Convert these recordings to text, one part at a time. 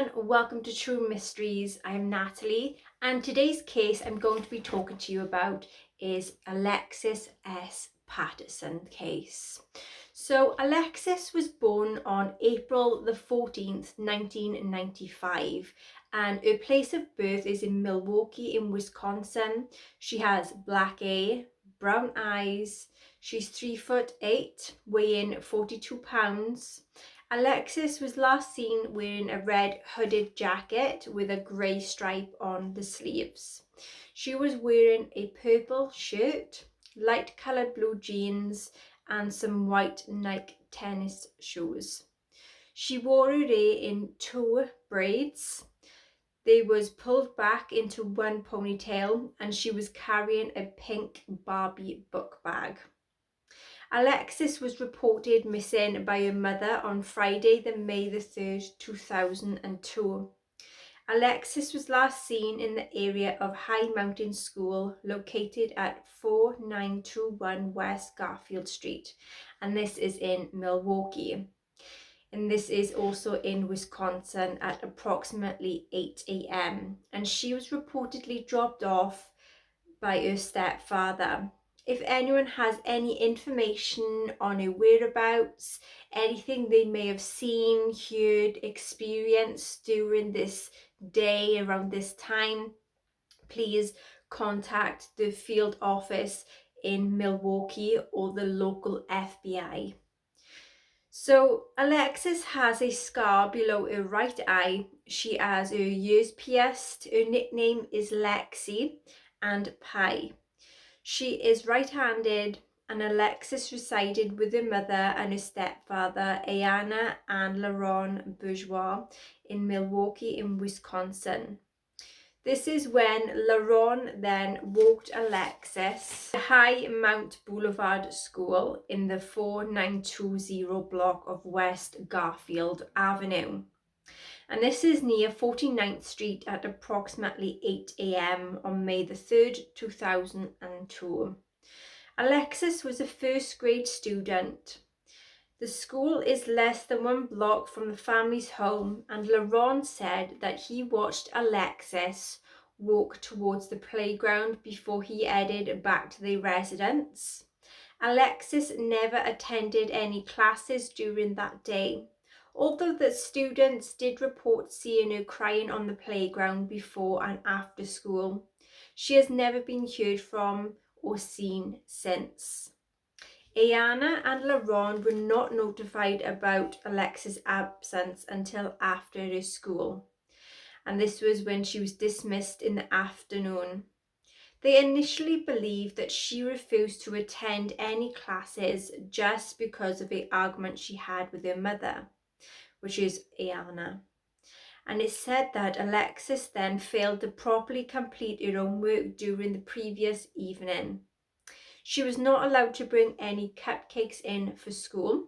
everyone, welcome to True Mysteries. I'm Natalie, and today's case I'm going to be talking to you about is Alexis S. Pattinson case. So Alexis was born on April the 14th, 1995, and her place of birth is in Milwaukee in Wisconsin. She has black hair, brown eyes, she's 3'8", weighing 42 pounds. Alexis was last seen wearing a red hooded jacket with a grey stripe on the sleeves. She was wearing a purple shirt, light coloured blue jeans, and some white Nike tennis shoes. She wore her hair in two braids. They was pulled back into one ponytail, and she was carrying a pink Barbie book bag. Alexis was reported missing by her mother on Friday, May the 3rd, 2002. Alexis was last seen in the area of High Mountain School, located at 4921 West Garfield Street, and this is in Milwaukee. And this is also in Wisconsin at approximately 8 a.m. And she was reportedly dropped off by her stepfather. If anyone has any information on her whereabouts, anything they may have seen, heard, experienced during this day around this time, please contact the field office in Milwaukee or the local FBI. So Alexis has a scar below her right eye. She has her ears pierced. Her nickname is Lexi and Pie. She is right-handed, and Alexis resided with her mother and her stepfather, Ayana and Laron Bourgeois, in Milwaukee in Wisconsin. This is when Laron then walked Alexis to High Mount Boulevard School in the 4920 block of West Garfield Avenue. And this is near 49th Street at approximately 8 a.m. on May the 3rd, 2002. Alexis was a first grade student. The school is less than 1 block from the family's home, and Laron said that he watched Alexis walk towards the playground before he headed back to their residence. Alexis never attended any classes during that day, although the students did report seeing her crying on the playground before and after school. She has never been heard from or seen since. Ayana and Laron were not notified about Alexis' absence until after her school, and this was when she was dismissed in the afternoon. They initially believed that she refused to attend any classes just because of the argument she had with her mother, which is Ayana. And it said that Alexis then failed to properly complete her own work during the previous evening. She was not allowed to bring any cupcakes in for school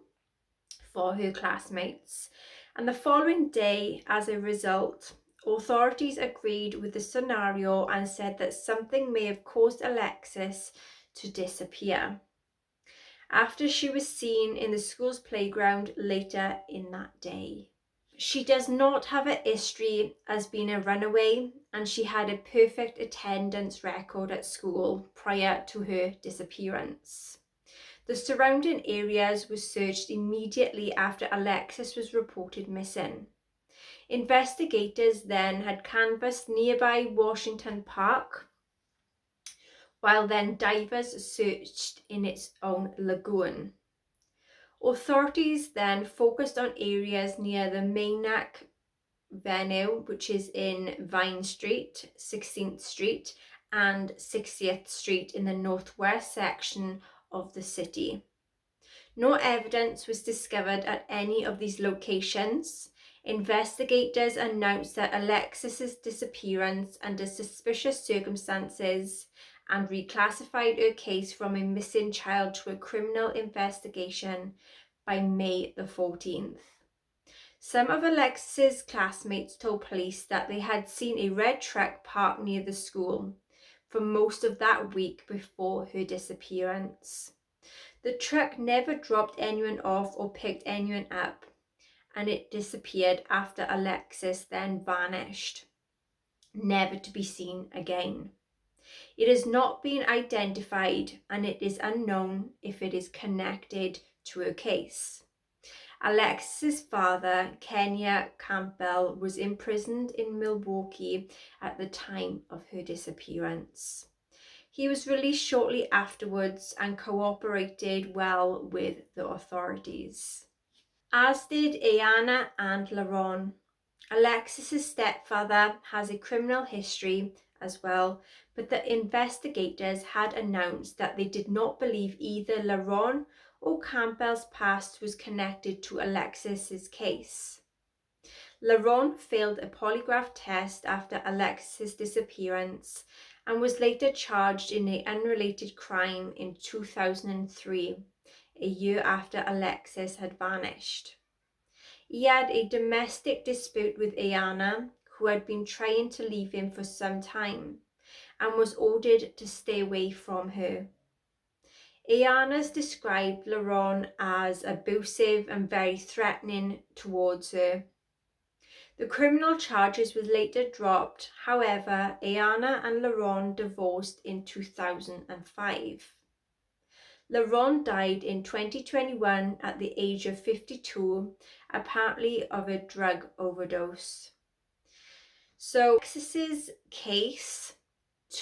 for her classmates. And the following day, as a result, authorities agreed with the scenario and said that something may have caused Alexis to disappear after she was seen in the school's playground later in that day. She does not have a history as being a runaway, and she had a perfect attendance record at school prior to her disappearance. The surrounding areas were searched immediately after Alexis was reported missing. Investigators then had canvassed nearby Washington Park, while then divers searched in its own lagoon. Authorities then focused on areas near the Maynack venue, which is in Vine Street, 16th Street, and 60th Street in the northwest section of the city. No evidence was discovered at any of these locations. Investigators announced that Alexis's disappearance under suspicious circumstances and reclassified her case from a missing child to a criminal investigation by May the 14th. Some of Alexis's classmates told police that they had seen a red truck parked near the school for most of that week before her disappearance. The truck never dropped anyone off or picked anyone up, and it disappeared after Alexis then vanished, never to be seen again. It has not been identified, and it is unknown if it is connected to her case. Alexis's father, Kenya Campbell, was imprisoned in Milwaukee at the time of her disappearance. He was released shortly afterwards and cooperated well with the authorities, as did Ayana and Laron. Alexis's stepfather has a criminal history as well, but the investigators had announced that they did not believe either Laron or Campbell's past was connected to Alexis's case. Laron failed a polygraph test after Alexis's disappearance and was later charged in an unrelated crime in 2003, a year after Alexis had vanished. He had a domestic dispute with Ayana, who had been trying to leave him for some time, and was ordered to stay away from her. Ayana's described Laron as abusive and very threatening towards her. The criminal charges were later dropped. However, Ayana and Laron divorced in 2005. Laron died in 2021 at the age of 52, apparently of a drug overdose. So Alexis's case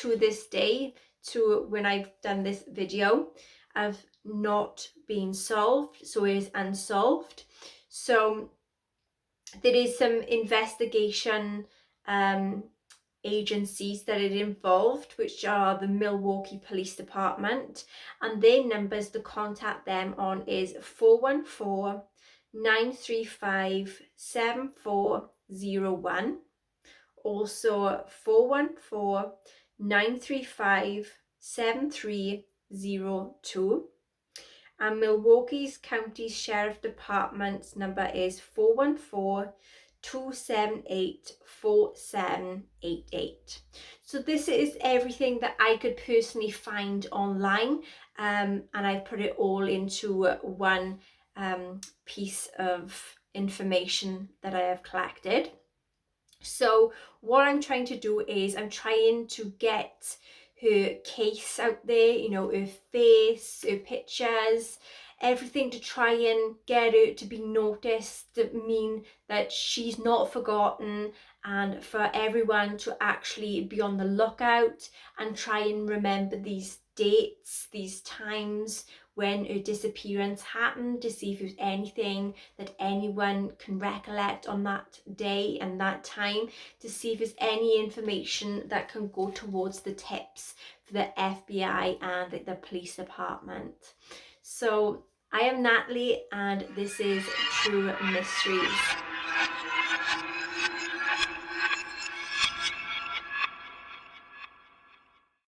to this day, to when I've done this video, have not been solved, so it is unsolved. So there is some investigation agencies that it involved, which are the Milwaukee Police Department, and their numbers to contact them on is 414-935-7401, also 414-935-7302, and Milwaukee's County Sheriff Department's number is 414-278-4788. So this is everything that I could personally find online, and I've put it all into one piece of information that I have collected. So what I'm trying to do is I'm trying to get her case out there, you know, her face, her pictures, everything, to try and get her to be noticed, to mean that she's not forgotten, and for everyone to actually be on the lookout and try and remember these dates, these times when her disappearance happened, to see if there's anything that anyone can recollect on that day and that time, to see if there's any information that can go towards the tips for the FBI and the police department. So I am Natalie, and this is True Mysteries.